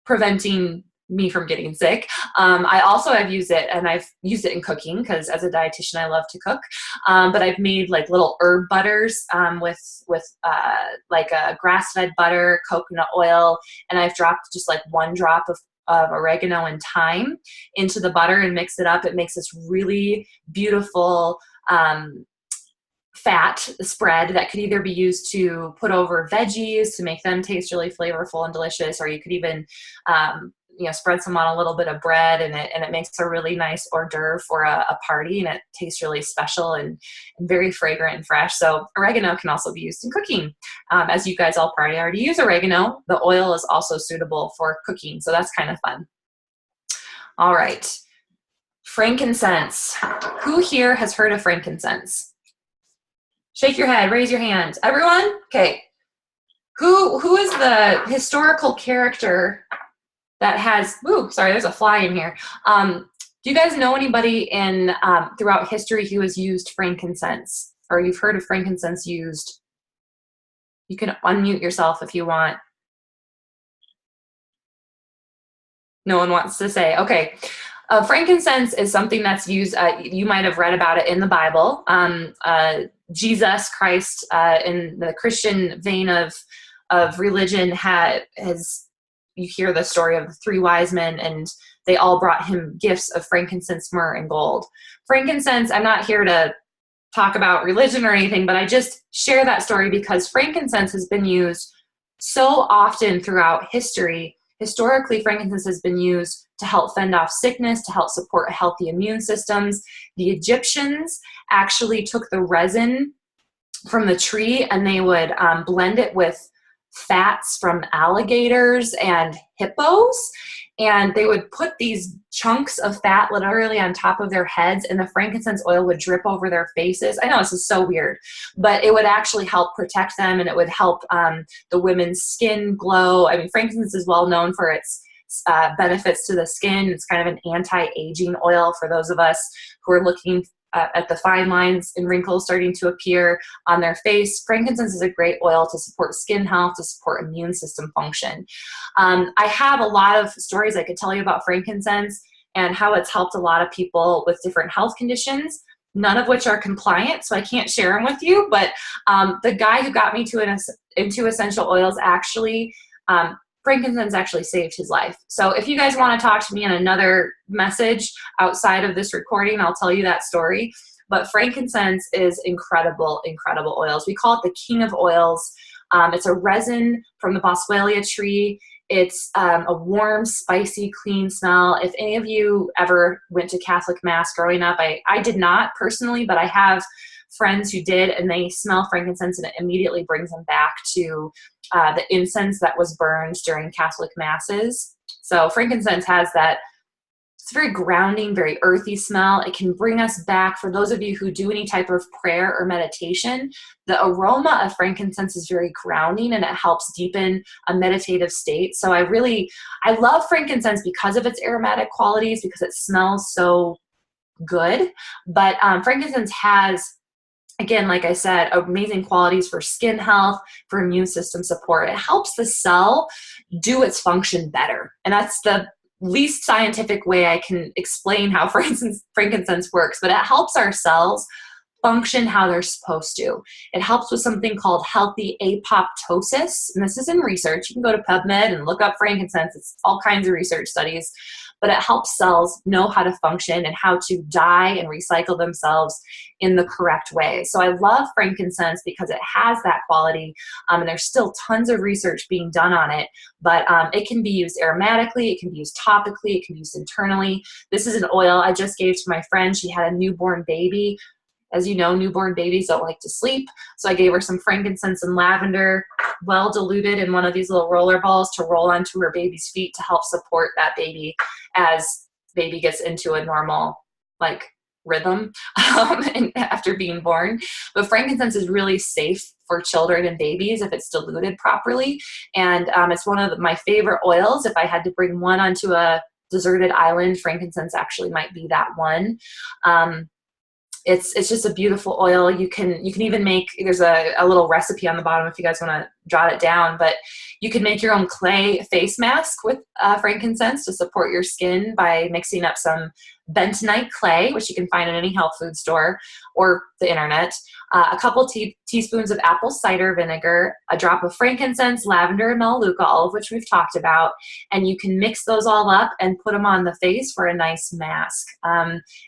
preventing me from getting sick. I also have used it, and I've used it in cooking because as a dietitian, I love to cook. But I've made like little herb butters with like a grass-fed butter, coconut oil, and I've dropped just like 1 drop of oregano and thyme into the butter and mix it up. It makes this really beautiful fat spread that could either be used to put over veggies to make them taste really flavorful and delicious, or you could even spread some on a little bit of bread, and it makes a really nice hors d'oeuvre for a party, and it tastes really special and very fragrant and fresh. So oregano can also be used in cooking. As you guys all probably already use oregano, the oil is also suitable for cooking, so that's kind of fun. All right, frankincense. Who here has heard of frankincense? Shake your head, raise your hand. Everyone? Okay. Who is the historical character that has, sorry, there's a fly in here. Do you guys know anybody throughout history who has used frankincense, or you've heard of frankincense used? You can unmute yourself if you want. No one wants to say. Okay. Frankincense is something that's used, you might have read about it in the Bible. Jesus Christ, in the Christian vein of religion, you hear the story of the 3 wise men, and they all brought him gifts of frankincense, myrrh, and gold. Frankincense, I'm not here to talk about religion or anything, but I just share that story because frankincense has been used so often throughout history. Historically, frankincense has been used to help fend off sickness, to help support healthy immune systems. The Egyptians actually took the resin from the tree and they would blend it with fats from alligators and hippos, and they would put these chunks of fat literally on top of their heads, and the frankincense oil would drip over their faces. I know this is so weird, but it would actually help protect them, and it would help the women's skin glow. I mean, frankincense is well known for its benefits to the skin. It's kind of an anti-aging oil for those of us who are looking at the fine lines and wrinkles starting to appear on their face. Frankincense is a great oil to support skin health, to support immune system function. I have a lot of stories I could tell you about frankincense and how it's helped a lot of people with different health conditions, none of which are compliant, so I can't share them with you. But the guy who got me into essential oils actually, frankincense actually saved his life. So if you guys want to talk to me in another message outside of this recording, I'll tell you that story. But frankincense is incredible, incredible oils. We call it the king of oils. It's a resin from the boswellia tree. It's a warm, spicy, clean smell. If any of you ever went to Catholic Mass growing up, I did not personally, but I have friends who did, and they smell frankincense and it immediately brings them back to the incense that was burned during Catholic Masses. So frankincense has that, it's very grounding, very earthy smell. It can bring us back, for those of you who do any type of prayer or meditation, the aroma of frankincense is very grounding and it helps deepen a meditative state. So I love frankincense because of its aromatic qualities, because it smells so good. But frankincense has, again, like I said, amazing qualities for skin health, for immune system support. It helps the cell do its function better. And that's the least scientific way I can explain how frankincense works, but it helps our cells function how they're supposed to. It helps with something called healthy apoptosis. And this is in research. You can go to PubMed and look up frankincense. It's all kinds of research studies. But it helps cells know how to function and how to dye and recycle themselves in the correct way. So I love frankincense because it has that quality, and there's still tons of research being done on it, but it can be used aromatically, it can be used topically, it can be used internally. This is an oil I just gave to my friend. She had a newborn baby. As you know, newborn babies don't like to sleep. So I gave her some frankincense and lavender, well diluted in one of these little roller balls to roll onto her baby's feet to help support that baby as baby gets into a normal rhythm and after being born. But frankincense is really safe for children and babies if it's diluted properly. And it's one of my favorite oils. If I had to bring one onto a deserted island, frankincense actually might be that one. It's just a beautiful oil. You can even make, there's a little recipe on the bottom if you guys want to jot it down, but you can make your own clay face mask with frankincense to support your skin by mixing up some bentonite clay, which you can find in any health food store or the internet, a couple teaspoons of apple cider vinegar, a drop of frankincense, lavender, and Melaleuca, all of which we've talked about, and you can mix those all up and put them on the face for a nice mask.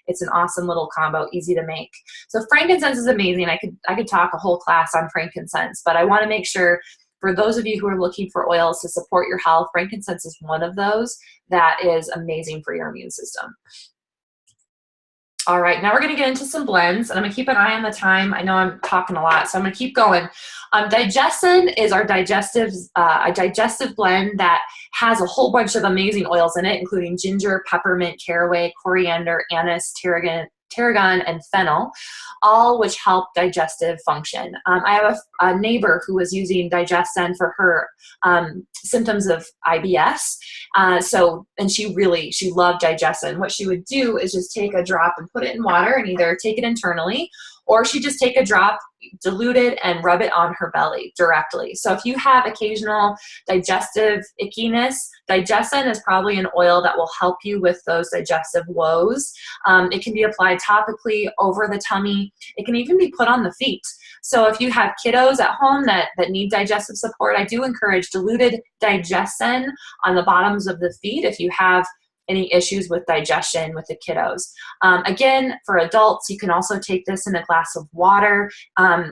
It's an awesome little combo, easy to make. So frankincense is amazing. I could talk a whole class on frankincense, but I want to make sure for those of you who are looking for oils to support your health, frankincense is one of those that is amazing for your immune system. All right, now we're going to get into some blends, and I'm going to keep an eye on the time. I know I'm talking a lot, so I'm going to keep going. Digestion is our digestive blend that has a whole bunch of amazing oils in it, including ginger, peppermint, caraway, coriander, anise, tarragon, and fennel, all which help digestive function. I have a neighbor who was using Digestion for her symptoms of IBS. And she loved Digestion. What she would do is just take a drop and put it in water and either take it internally, or she just take a drop, dilute it, and rub it on her belly directly. So if you have occasional digestive ickiness, Digestion is probably an oil that will help you with those digestive woes. It can be applied topically over the tummy. It can even be put on the feet. So if you have kiddos at home that need digestive support, I do encourage diluted Digestion on the bottoms of the feet. If you have any issues with digestion with the kiddos. Again, for adults, you can also take this in a glass of water.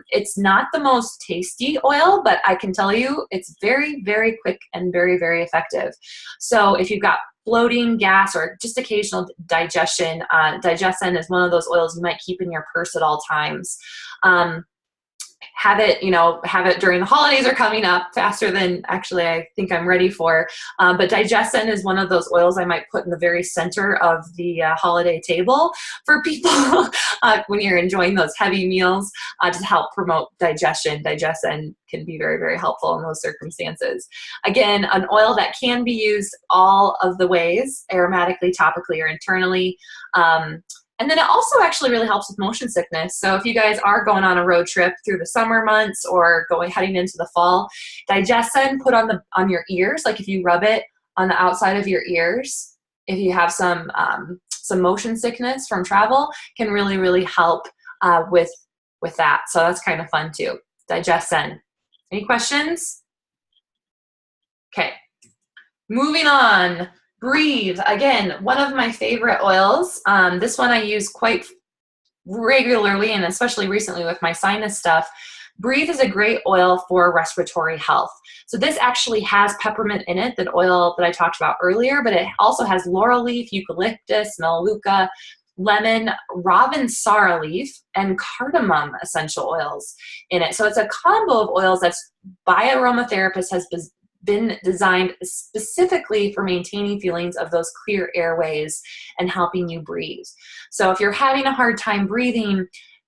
It's not the most tasty oil, but I can tell you it's very, very quick and very, very effective. So if you've got bloating, gas, or just occasional digestion, Digestion is one of those oils you might keep in your purse at all times. Have it during the holidays are coming up faster than actually I think I'm ready for. But Digestion is one of those oils I might put in the very center of the holiday table for people when you're enjoying those heavy meals to help promote digestion. Digestion can be very, very helpful in those circumstances. Again, an oil that can be used all of the ways, aromatically, topically, or internally. And then it also actually really helps with motion sickness. So if you guys are going on a road trip through the summer months or heading into the fall, Digestion put on your ears, like if you rub it on the outside of your ears, if you have some motion sickness from travel, can really, really help with that. So that's kind of fun too. Digestion. Any questions? Okay, moving on. Breathe, again, one of my favorite oils. This one I use quite regularly, and especially recently with my sinus stuff. Breathe is a great oil for respiratory health. So this actually has peppermint in it, that oil that I talked about earlier, but it also has laurel leaf, eucalyptus, melaleuca, lemon, robin sorrel leaf, and cardamom essential oils in it. So it's a combo of oils that's by aromatherapists has been designed specifically for maintaining feelings of those clear airways and helping you breathe. So if you're having a hard time breathing,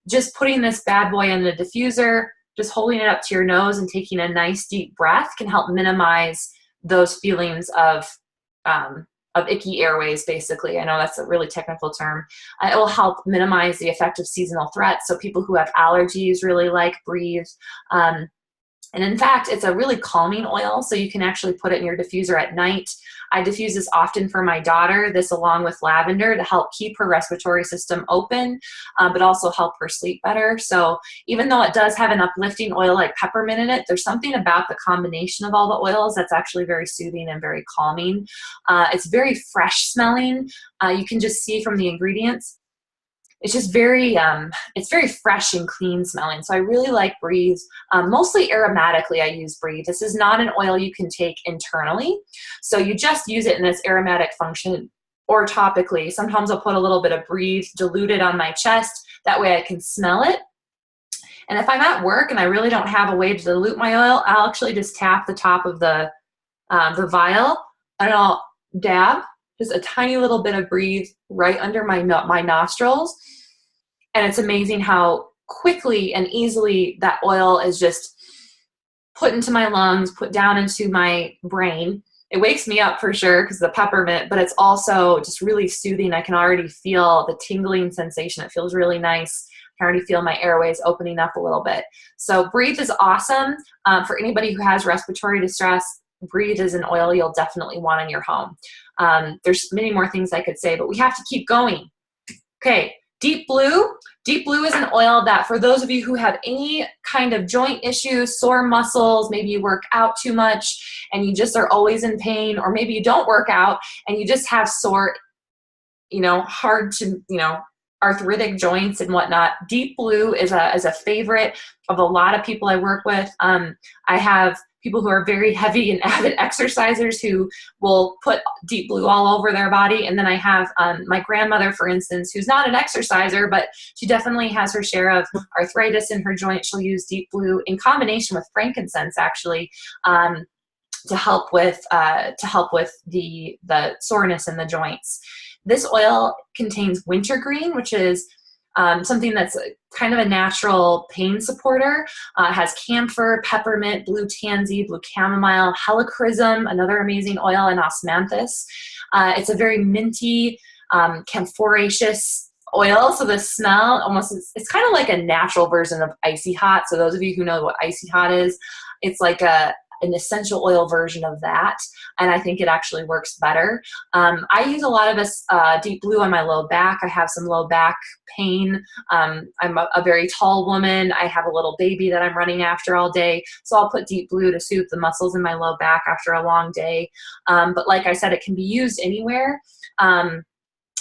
just putting this bad boy in the diffuser, just holding it up to your nose and taking a nice deep breath can help minimize those feelings of icky airways, basically. I know that's a really technical term. It will help minimize the effect of seasonal threats. So people who have allergies really like Breathe. And in fact, it's a really calming oil, so you can actually put it in your diffuser at night. I diffuse this often for my daughter, this along with lavender, to help keep her respiratory system open, but also help her sleep better. So even though it does have an uplifting oil like peppermint in it, there's something about the combination of all the oils that's actually very soothing and very calming. It's very fresh smelling. You can just see from the ingredients. It's just very, it's very fresh and clean smelling. So I really like Breathe. Mostly aromatically I use Breathe. This is not an oil you can take internally. So you just use it in this aromatic function or topically. Sometimes I'll put a little bit of Breathe diluted on my chest. That way I can smell it. And if I'm at work and I really don't have a way to dilute my oil, I'll actually just tap the top of the vial and I'll dab just a tiny little bit of Breathe right under my nostrils. And it's amazing how quickly and easily that oil is just put into my lungs, put down into my brain. It wakes me up for sure because of the peppermint, but it's also just really soothing. I can already feel the tingling sensation. It feels really nice. I can already feel my airways opening up a little bit. So Breathe is awesome. For anybody who has respiratory distress, Breathe is an oil you'll definitely want in your home. There's many more things I could say, but we have to keep going. Okay, Deep Blue. Deep Blue is an oil that for those of you who have any kind of joint issues, sore muscles, maybe you work out too much and you just are always in pain, or maybe you don't work out and you just have sore, hard to, arthritic joints and whatnot. Deep Blue is a favorite of a lot of people I work with. I have people who are very heavy and avid exercisers who will put Deep Blue all over their body. And then I have my grandmother, for instance, who's not an exerciser, but she definitely has her share of arthritis in her joint. She'll use Deep Blue in combination with frankincense, actually, to help with the soreness in the joints. This oil contains wintergreen, which is something that's kind of a natural pain supporter. It has camphor, peppermint, blue tansy, blue chamomile, helichrysum, another amazing oil, and osmanthus. It's a very minty, camphoraceous oil, so the smell it's kind of like a natural version of icy hot. So those of you who know what icy hot is, it's like a an essential oil version of that, and I think it actually works better. I use a lot of this deep blue on my low back. I have some low back pain. I'm a very tall woman. I have a little baby that I'm running after all day, so I'll put deep blue to soothe the muscles in my low back after a long day. But like I said, it can be used anywhere.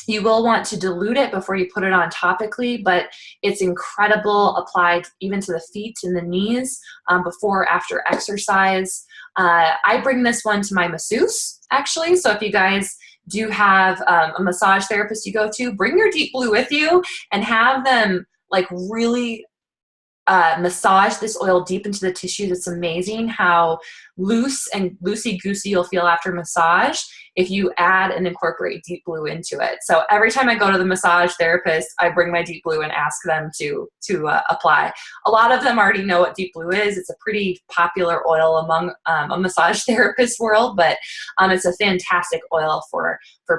You will want to dilute it before you put it on topically, but it's incredible applied even to the feet and the knees before or after exercise. I bring this one to my masseuse, actually. So if you guys do have a massage therapist you go to, bring your deep blue with you and have them like really massage this oil deep into the tissues. It's amazing how loose and loosey-goosey you'll feel after massage if you add and incorporate deep blue into it. So every time I go to the massage therapist, I bring my deep blue and ask them to apply. A lot of them already know what deep blue is. It's a pretty popular oil among a massage therapist world, but it's a fantastic oil for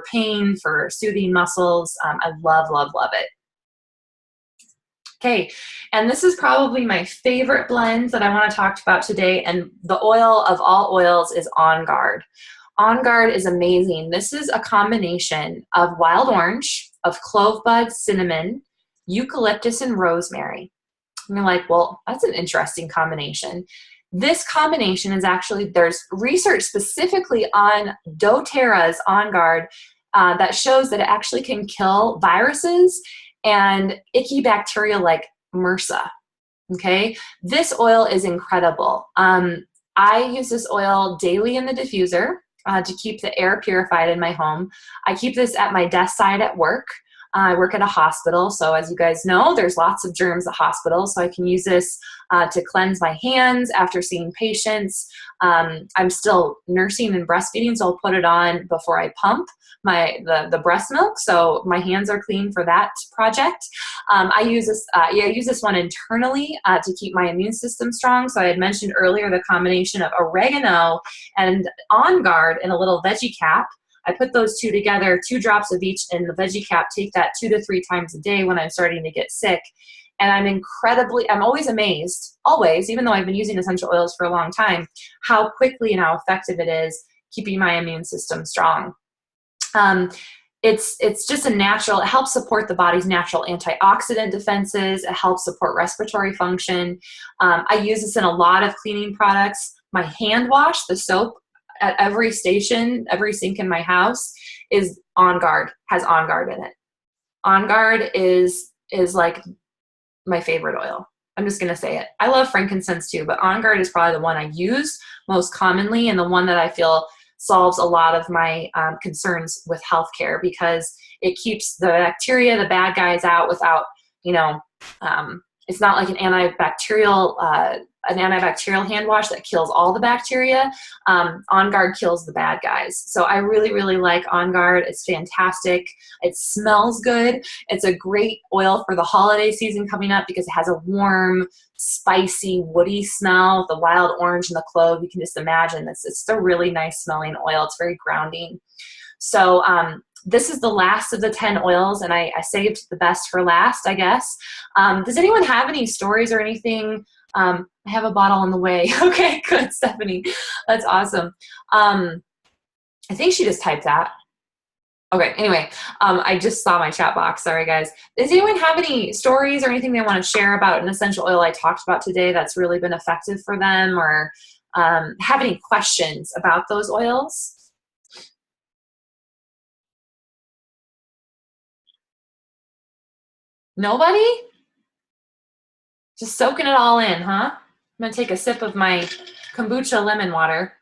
pain, for soothing muscles. I love, love, love it. Okay, and this is probably my favorite blend that I want to talk about today, and the oil of all oils is Onguard. Onguard is amazing. This is a combination of wild orange, of clove buds, cinnamon, eucalyptus, and rosemary. And you're like, well, that's an interesting combination. This combination is actually, there's research specifically on doTERRA's Onguard that shows that it actually can kill viruses and icky bacteria like MRSA. Okay, this oil is incredible. I use this oil daily in the diffuser to keep the air purified in my home. I keep this at my desk side at work. I work at a hospital, so as you guys know, there's lots of germs at hospitals, so I can use this to cleanse my hands after seeing patients. I'm still nursing and breastfeeding, so I'll put it on before I pump the breast milk, so my hands are clean for that project. I use this one internally to keep my immune system strong. So I had mentioned earlier the combination of oregano and Onguard in a little veggie cap. I put those two together, 2 drops of each in the veggie cap, take that 2 to 3 times a day when I'm starting to get sick. And I'm always amazed, always, even though I've been using essential oils for a long time, how quickly and how effective it is keeping my immune system strong. It's just a natural, it helps support the body's natural antioxidant defenses. It helps support respiratory function. I use this in a lot of cleaning products. My hand wash, the soap at every station, every sink in my house is Onguard, has Onguard in it. Onguard is like my favorite oil. I'm just going to say it. I love frankincense too, but Onguard is probably the one I use most commonly and the one that I feel solves a lot of my concerns with healthcare, because it keeps the bacteria, the bad guys out without, it's not like an antibacterial hand wash that kills all the bacteria. Onguard kills the bad guys. So I really, really like Onguard. It's fantastic. It smells good. It's a great oil for the holiday season coming up because it has a warm, spicy, woody smell. The wild orange and the clove, you can just imagine this. It's a really nice smelling oil. It's very grounding. So this is the last of the 10 oils, and I saved the best for last, I guess. Does anyone have any stories or anything? I have a bottle on the way. Okay, good, Stephanie. That's awesome. I think she just typed that. Okay, anyway, I just saw my chat box. Sorry, guys. Does anyone have any stories or anything they want to share about an essential oil I talked about today that's really been effective for them, or have any questions about those oils? Nobody? Just soaking it all in, huh? I'm going to take a sip of my kombucha lemon water.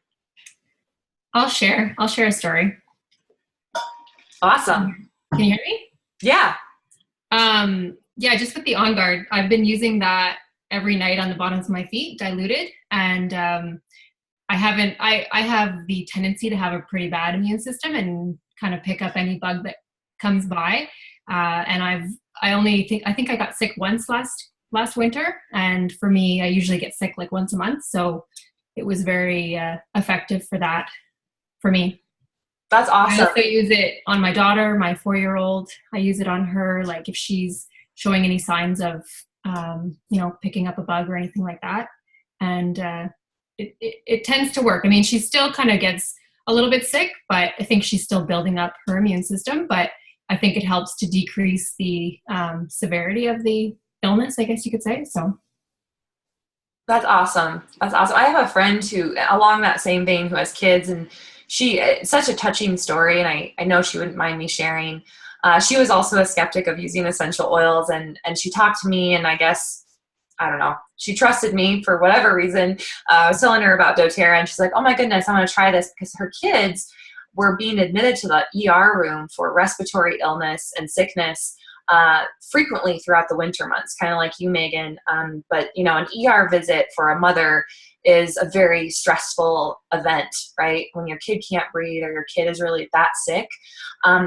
I'll share a story. Awesome. Can you hear me? Yeah. Yeah, just with the Onguard, I've been using that every night on the bottoms of my feet, diluted, and I have the tendency to have a pretty bad immune system and kind of pick up any bug that comes by. And I think I got sick once last winter, and for me, I usually get sick like once a month, so it was very effective for that for me. That's awesome. I also use it on my daughter, my 4-year-old. I use it on her, like if she's showing any signs of, picking up a bug or anything like that. And it tends to work. I mean, she still kind of gets a little bit sick, but I think she's still building up her immune system. But I think it helps to decrease the severity of the illness, I guess you could say. So that's awesome. That's awesome. I have a friend who, along that same vein, who has kids, and it's such a touching story, and I know she wouldn't mind me sharing. She was also a skeptic of using essential oils, and she talked to me, and I guess, I don't know, she trusted me for whatever reason. I was telling her about doTERRA, and she's like, oh my goodness, I want to try this, because her kids were being admitted to the ER room for respiratory illness and sickness frequently throughout the winter months, kind of like you, Megan. But, you know, an ER visit for a mother is a very stressful event, right? When your kid can't breathe or your kid is really that sick.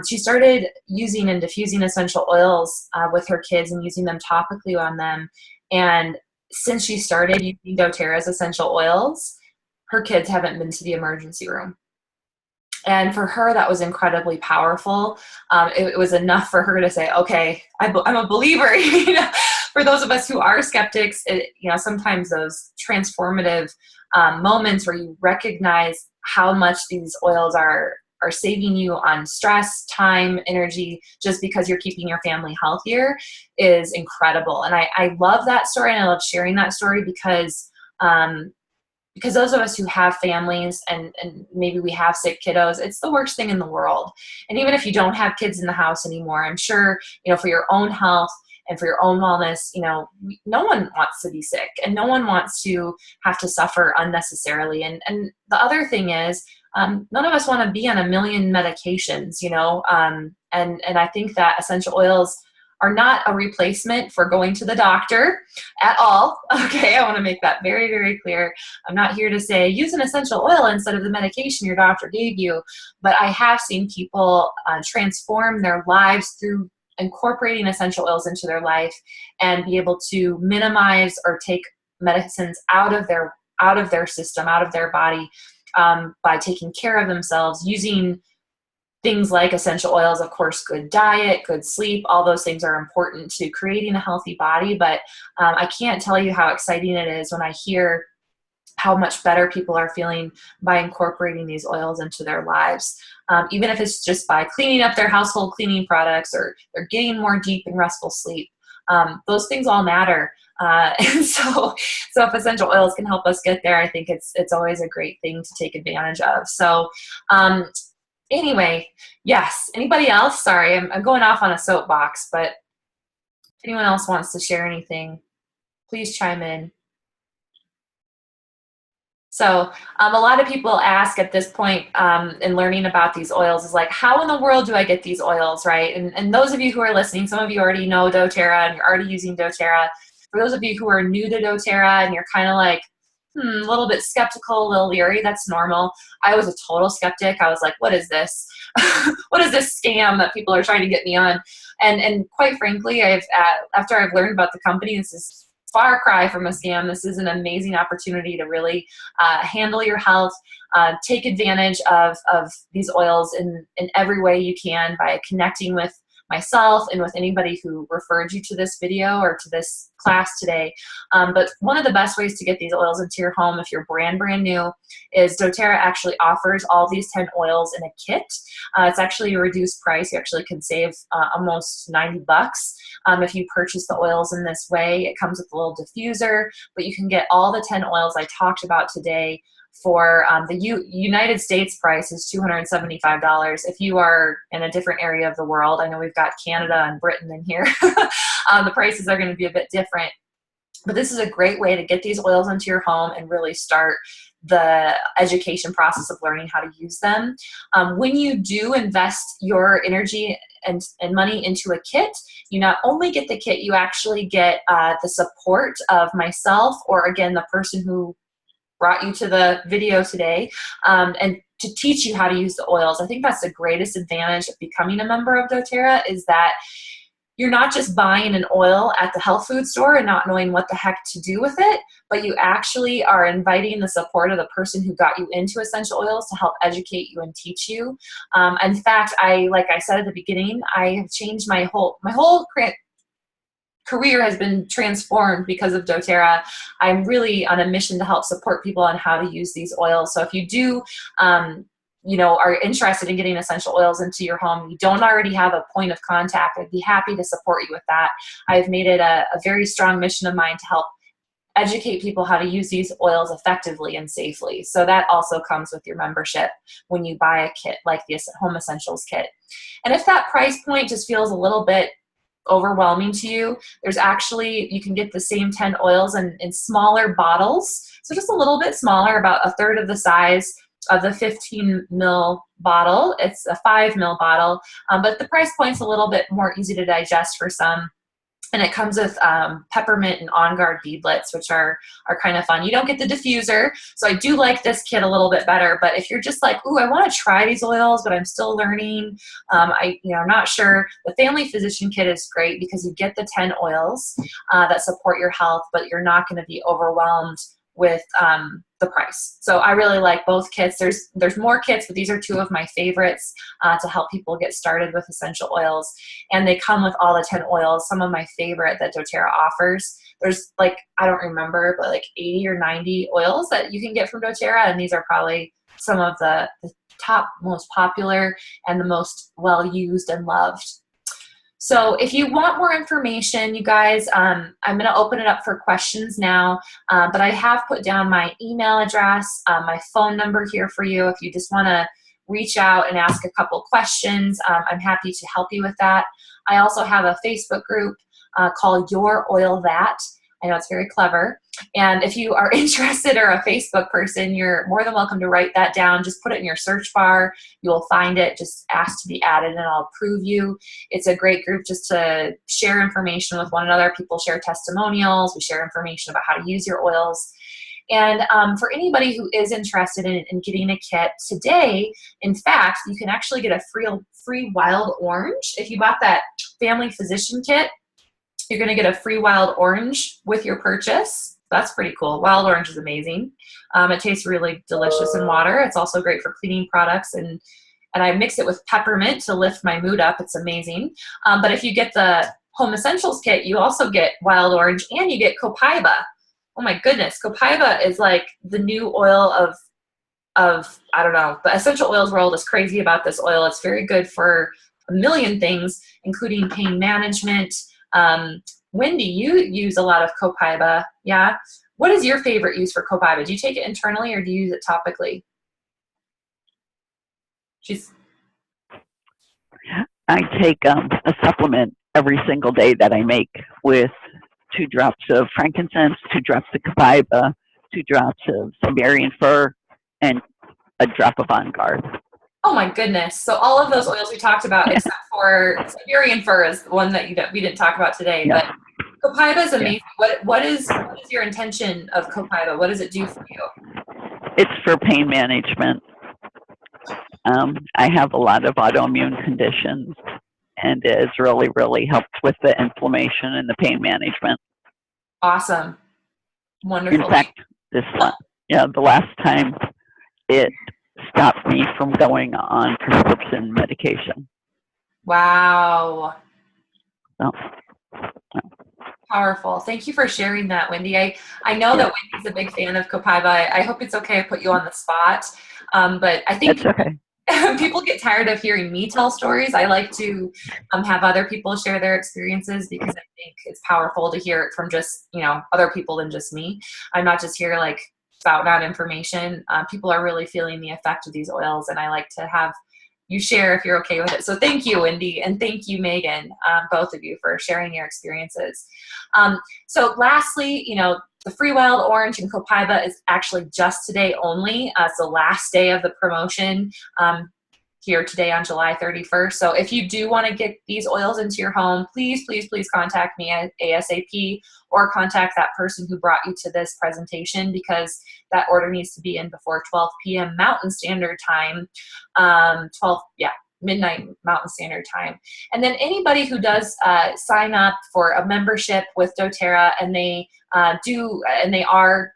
She started using and diffusing essential oils with her kids and using them topically on them. And since she started using doTERRA's essential oils, her kids haven't been to the emergency room. And for her, that was incredibly powerful. It was enough for her to say, okay, I'm a believer. You know, for those of us who are skeptics, you know, sometimes those transformative moments where you recognize how much these oils are saving you on stress, time, energy, just because you're keeping your family healthier is incredible. And I love that story, and I love sharing that story because those of us who have families and maybe we have sick kiddos, it's the worst thing in the world. And even if you don't have kids in the house anymore, I'm sure, you know, for your own health and for your own wellness, you know, no one wants to be sick, and no one wants to have to suffer unnecessarily. And the other thing is, none of us want to be on a million medications, you know, and I think that essential oils are not a replacement for going to the doctor at all. Okay, I want to make that very, very clear. I'm not here to say use an essential oil instead of the medication your doctor gave you, but I have seen people transform their lives through incorporating essential oils into their life and be able to minimize or take medicines out of their system, out of their body, by taking care of themselves, using things like essential oils. Of course, good diet, good sleep, all those things are important to creating a healthy body. But I can't tell you how exciting it is when I hear how much better people are feeling by incorporating these oils into their lives. Even if it's just by cleaning up their household cleaning products, or they're getting more deep and restful sleep. Those things all matter. And so if essential oils can help us get there, I think it's always a great thing to take advantage of. So anyway, yes. Anybody else? Sorry, I'm going off on a soapbox, but if anyone else wants to share anything, please chime in. So a lot of people ask at this point in learning about these oils is like, how in the world do I get these oils, right? And those of you who are listening, some of you already know doTERRA and you're already using doTERRA. For those of you who are new to doTERRA and you're kind of like, a little bit skeptical, a little leery, that's normal. I was a total skeptic. I was like, what is this? What is this scam that people are trying to get me on? And quite frankly, after I've learned about the company, this is far cry from a scam. This is an amazing opportunity to really handle your health, take advantage of these oils in every way you can by connecting with myself and with anybody who referred you to this video or to this class today. But one of the best ways to get these oils into your home if you're brand new is doTERRA actually offers all these 10 oils in a kit. It's actually a reduced price. You actually can save almost 90 bucks if you purchase the oils in this way. It comes with a little diffuser, but you can get all the 10 oils I talked about today for the United States price is $275. If you are in a different area of the world, I know we've got Canada and Britain in here, the prices are going to be a bit different. But this is a great way to get these oils into your home and really start the education process of learning how to use them. When you do invest your energy and money into a kit, you not only get the kit, you actually get the support of myself, or again, the person who brought you to the video today, and to teach you how to use the oils. I think that's the greatest advantage of becoming a member of doTERRA, is that you're not just buying an oil at the health food store and not knowing what the heck to do with it, but you actually are inviting the support of the person who got you into essential oils to help educate you and teach you. In fact, like I said at the beginning, I have changed my whole career has been transformed because of doTERRA. I'm really on a mission to help support people on how to use these oils. So if you do, are interested in getting essential oils into your home, you don't already have a point of contact, I'd be happy to support you with that. I've made it a very strong mission of mine to help educate people how to use these oils effectively and safely. So that also comes with your membership when you buy a kit like the Home Essentials kit. And if that price point just feels a little bit overwhelming to you, there's actually, you can get the same 10 oils in smaller bottles. So just a little bit smaller, about a third of the size of the 15 ml bottle. It's a 5 ml bottle, but the price point's a little bit more easy to digest for some. And it comes with Peppermint and Onguard beadlets, which are kind of fun. You don't get the diffuser, so I do like this kit a little bit better. But if you're just like, ooh, I want to try these oils, but I'm still learning, I'm not sure. The Family Physician kit is great because you get the 10 oils that support your health, but you're not going to be overwhelmed with the price. So I really like both kits. There's more kits, but these are two of my favorites to help people get started with essential oils. And they come with all the 10 oils, some of my favorite that doTERRA offers. There's like, I don't remember, but like 80 or 90 oils that you can get from doTERRA. And these are probably some of the top most popular and the most well-used and loved. So if you want more information, you guys, I'm going to open it up for questions now, but I have put down my email address, my phone number here for you. If you just want to reach out and ask a couple questions, I'm happy to help you with that. I also have a Facebook group called Your Oil That. I know it's very clever. And if you are interested or a Facebook person, you're more than welcome to write that down. Just put it in your search bar. You'll find it. Just ask to be added and I'll approve you. It's a great group just to share information with one another. People share testimonials. We share information about how to use your oils. And for anybody who is interested in getting a kit today, in fact, you can actually get a free wild orange. If you bought that Family Physician kit, you're going to get a free wild orange with your purchase. That's pretty cool. Wild orange is amazing. It tastes really delicious in water. It's also great for cleaning products, and I mix it with peppermint to lift my mood up. It's amazing. But if you get the Home Essentials kit, you also get wild orange and you get copaiba. Oh my goodness. Copaiba is like the new oil of I don't know, the essential oils world is crazy about this oil. It's very good for a million things, including pain management. Wendy, you use a lot of copaiba, yeah? What is your favorite use for copaiba? Do you take it internally or do you use it topically? I take a supplement every single day that I make with 2 drops of frankincense, 2 drops of copaiba, 2 drops of Siberian fir, and a drop of Onguard. Oh my goodness. So all of those oils we talked about, Yeah. except for Siberian fir is the one that we didn't talk about today, Yeah. but copaiba is amazing. Yeah. What is your intention of copaiba? What does it do for you? It's for pain management. I have a lot of autoimmune conditions, and it has really, really helped with the inflammation and the pain management. Awesome. Wonderful. In fact, the last time it stopped me from going on prescription medication. Wow. So, Powerful. Thank you for sharing that, Wendy. I know that Wendy's a big fan of copaiba. I hope it's okay I put you on the spot, but I think that's okay. People get tired of hearing me tell stories. I like to have other people share their experiences because I think it's powerful to hear it from just, other people than just me. I'm not just here like spouting out information. People are really feeling the effect of these oils, and I like to have you share if you're okay with it. So thank you, Wendy, and thank you, Megan, both of you for sharing your experiences. So lastly, the free wild orange and copaiba is actually just today only. It's the last day of the promotion here today on July 31st. So if you do want to get these oils into your home, please, please, please contact me at ASAP or contact that person who brought you to this presentation, because that order needs to be in before 12 p.m. Mountain Standard Time, midnight Mountain Standard Time. And then anybody who does sign up for a membership with doTERRA and they are,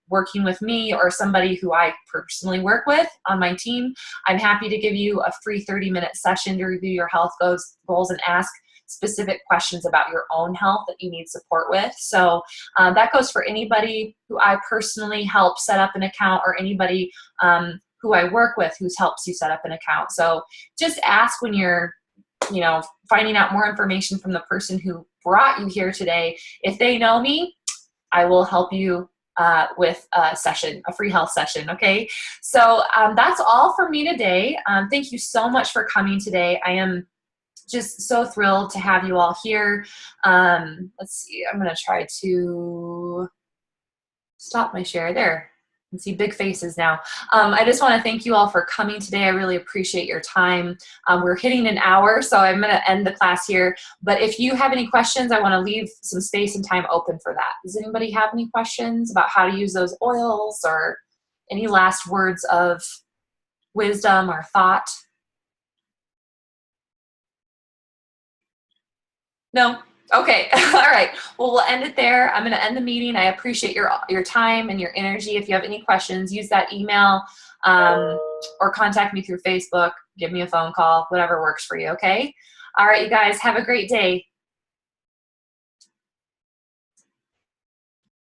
working with me or somebody who I personally work with on my team, I'm happy to give you a free 30-minute session to review your health goals and ask specific questions about your own health that you need support with. So that goes for anybody who I personally help set up an account, or anybody who I work with who helps you set up an account. So just ask when you're, you know, finding out more information from the person who brought you here today. If they know me, I will help you with a session, a free health session, okay? So that's all for me today. Thank you so much for coming today. I am just so thrilled to have you all here. Let's see, I'm gonna try to stop my share there. I can see big faces now. I just want to thank you all for coming today. I really appreciate your time. We're hitting an hour, so I'm going to end the class here. But if you have any questions, I want to leave some space and time open for that. Does anybody have any questions about how to use those oils, or any last words of wisdom or thought? No? Okay. All right. Well, we'll end it there. I'm going to end the meeting. I appreciate your time and your energy. If you have any questions, use that email or contact me through Facebook. Give me a phone call, whatever works for you. Okay. All right, you guys, have a great day.